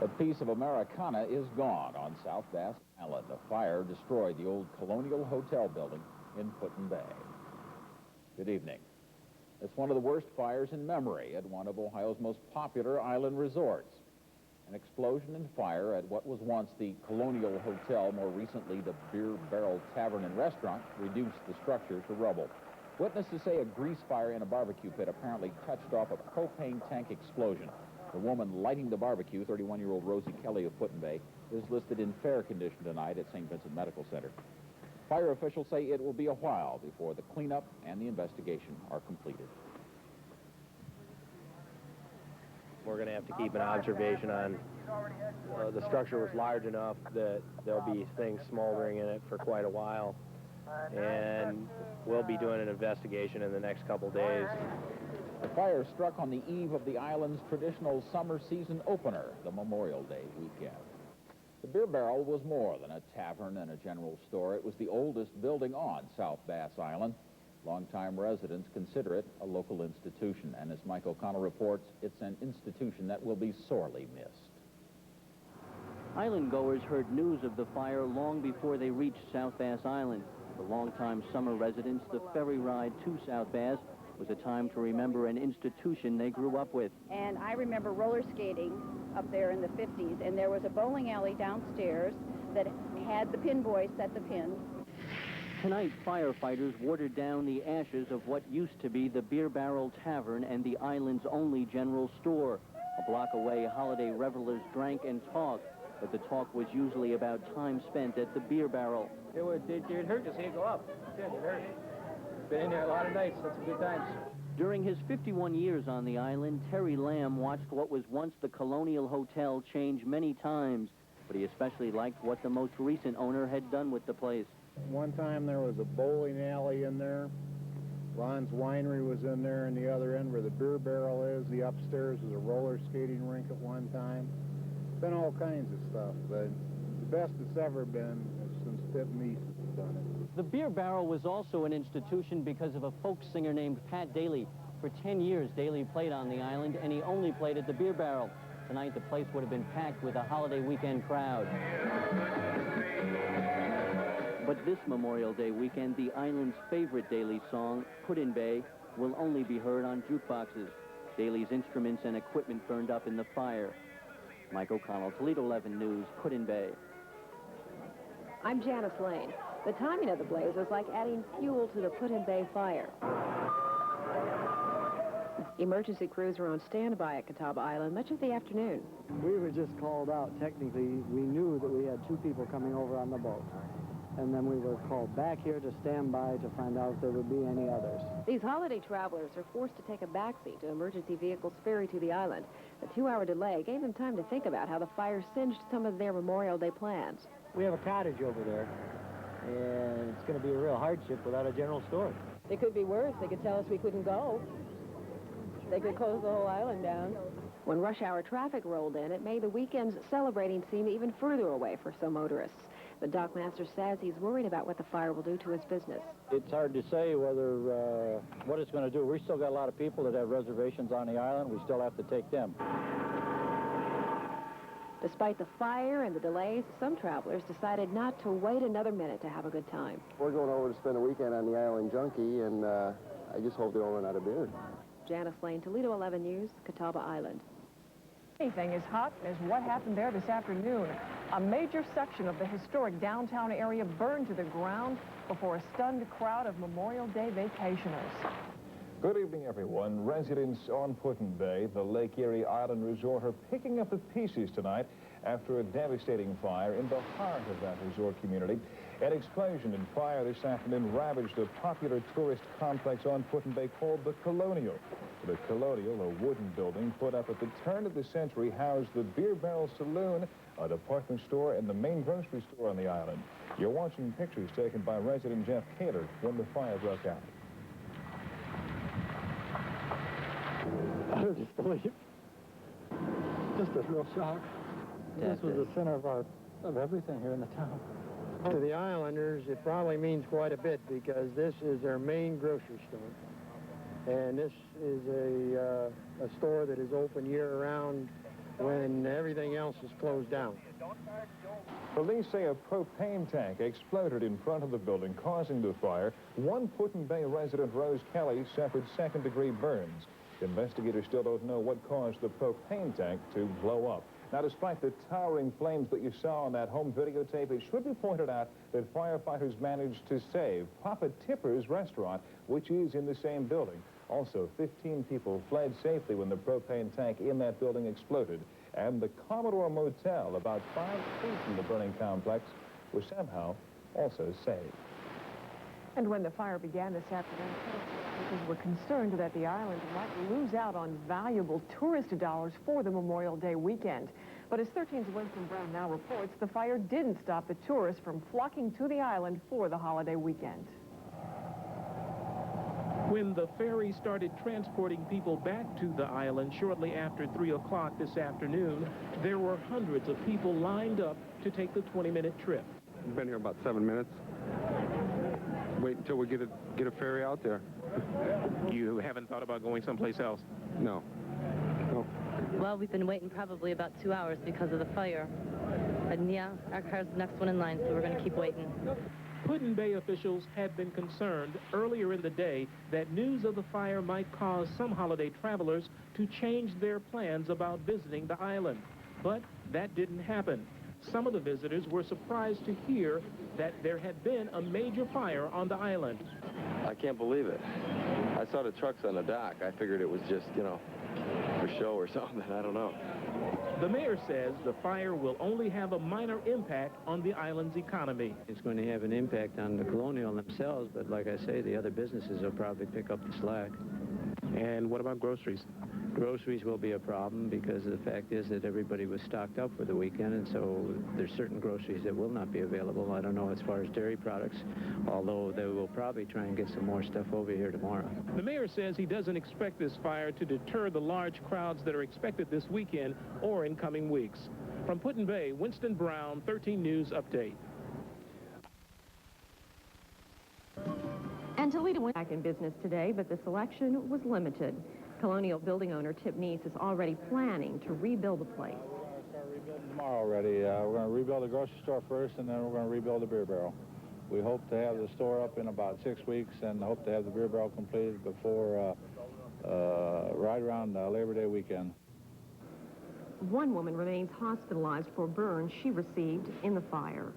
A piece of Americana is gone on South Bass Island. A fire destroyed the old Colonial Hotel building in Put-in-Bay. Good evening. It's one of the worst fires in memory at one of Ohio's most popular island resorts. An explosion and fire at what was once the Colonial Hotel, more recently the Beer Barrel Tavern and Restaurant, reduced the structure to rubble. Witnesses say a grease fire in a barbecue pit apparently touched off a propane tank explosion. The woman lighting the barbecue, 31-year-old Rosie Kelly of Put-in-Bay, is listed in fair condition tonight at St. Vincent Medical Center. Fire officials say it will be a while before the cleanup and the investigation are completed. We're going to have to keep an observation on the structure was large enough that there'll be things smoldering in it for quite a while. And we'll be doing an investigation in the next couple days. The fire struck on the eve of the island's traditional summer season opener, the Memorial Day weekend. The Beer Barrel was more than a tavern and a general store. It was the oldest building on South Bass Island. Longtime residents consider it a local institution, and as Mike O'Connell reports, it's an institution that will be sorely missed. Island goers heard news of the fire long before they reached South Bass Island. For longtime summer residents, the ferry ride to South Bass was a time to remember an institution they grew up with. And I remember roller skating up there in the 50s, and there was a bowling alley downstairs that had the pin boys set the pins. Tonight, firefighters watered down the ashes of what used to be the Beer Barrel Tavern and the island's only general store. A block away, holiday revelers drank and talked, but the talk was usually about time spent at the Beer Barrel. It hurt to see it go up. It hurt. Been in there a lot of nights. That's some good times. During his 51 years on the island, Terry Lamb watched what was once the Colonial Hotel change many times, but he especially liked what the most recent owner had done with the place. One time there was a bowling alley in there. Ron's Winery was in there, and the other end where the Beer Barrel is, the upstairs was a roller skating rink at one time. Been all kinds of stuff, but the best it's ever been is since Pip Meese has done it. The Beer Barrel was also an institution because of a folk singer named Pat Daly. For 10 years, Daly played on the island, and he only played at the Beer Barrel. Tonight, the place would have been packed with a holiday weekend crowd. But this Memorial Day weekend, the island's favorite Daly song, Put-in-Bay, will only be heard on jukeboxes. Daly's instruments and equipment burned up in the fire. Mike O'Connell, Toledo 11 News, Put-in-Bay. I'm Janice Lane. The timing of the blaze was like adding fuel to the Put-in-Bay fire. Emergency crews were on standby at Catawba Island much of the afternoon. We were just called out. Technically, we knew that we had 2 people coming over on the boat. And then we were called back here to stand by to find out if there would be any others. These holiday travelers are forced to take a backseat to emergency vehicles ferry to the island. The 2-hour delay gave them time to think about how the fire singed some of their Memorial Day plans. We have a cottage over there, and it's going to be a real hardship without a general store. It could be worse. They could tell us we couldn't go. They could close the whole island down. When rush hour traffic rolled in, it made the weekends celebrating seem even further away for some motorists. The dockmaster says he's worried about what the fire will do to his business. It's hard to say whether what it's going to do. We still got a lot of people that have reservations on the island. We still have to take them. Despite the fire and the delays, some travelers decided not to wait another minute to have a good time. We're going over to spend a weekend on the Island Junkie, and I just hope they don't run out of beer. Janice Lane, Toledo 11 News, Catawba Island. Anything as hot as what happened there this afternoon. A major section of the historic downtown area burned to the ground before a stunned crowd of Memorial Day vacationers. Good evening, everyone. Residents on Put-in-Bay, the Lake Erie Island Resort, are picking up the pieces tonight after a devastating fire in the heart of that resort community. An explosion and fire this afternoon ravaged a popular tourist complex on Put-in-Bay called the Colonial. The Colonial, a wooden building put up at the turn of the century, housed the Beer Barrel Saloon, a department store, and the main grocery store on the island. You're watching pictures taken by resident Jeff Kaler when the fire broke out. Utter disbelief. Just a real shock. This was the center of everything here in the town. To the Islanders, it probably means quite a bit because this is their main grocery store. And this is a store that is open year-round when everything else is closed down. Police say a propane tank exploded in front of the building, causing the fire. One Put-in-Bay resident, Rose Kelly, suffered second-degree burns. Investigators still don't know what caused the propane tank to blow up. Now, despite the towering flames that you saw on that home videotape, it should be pointed out that firefighters managed to save Papa Tipper's restaurant, which is in the same building. Also, 15 people fled safely when the propane tank in that building exploded. And the Commodore Motel, about 5 feet from the burning complex, was somehow also saved. And when the fire began this afternoon, people were concerned that the island might lose out on valuable tourist dollars for the Memorial Day weekend. But as 13's Winston Brown now reports, the fire didn't stop the tourists from flocking to the island for the holiday weekend. When the ferry started transporting people back to the island shortly after 3 o'clock this afternoon, there were hundreds of people lined up to take the 20-minute trip. We've been here about 7 minutes. Wait until we get a ferry out there. You haven't thought about going someplace else? No. Well, we've been waiting probably about 2 hours because of the fire. And yeah, our car's the next one in line, so we're going to keep waiting. Put-in-Bay officials had been concerned earlier in the day that news of the fire might cause some holiday travelers to change their plans about visiting the island. But that didn't happen. Some of the visitors were surprised to hear that there had been a major fire on the island. I can't believe it. I saw the trucks on the dock. I figured it was just, you know, for show or something. I don't know. The mayor says the fire will only have a minor impact on the island's economy. It's going to have an impact on the Colonial themselves, but like I say, the other businesses will probably pick up the slack. And what about groceries? Groceries will be a problem because the fact is that everybody was stocked up for the weekend, and so there's certain groceries that will not be available. I don't know as far as dairy products, although they will probably try and get some more stuff over here tomorrow. The mayor says he doesn't expect this fire to deter the large crowds that are expected this weekend or in coming weeks. From Put-in-Bay, Winston Brown, 13 News Update. And Toledo went back in business today, but the selection was limited. Colonial building owner Tip Neese is already planning to rebuild the place. We're going to start rebuilding tomorrow already. We're going to rebuild the grocery store first, and then we're going to rebuild the beer barrel. We hope to have the store up in about 6 weeks and hope to have the beer barrel completed before right around Labor Day weekend. One woman remains hospitalized for burns she received in the fire.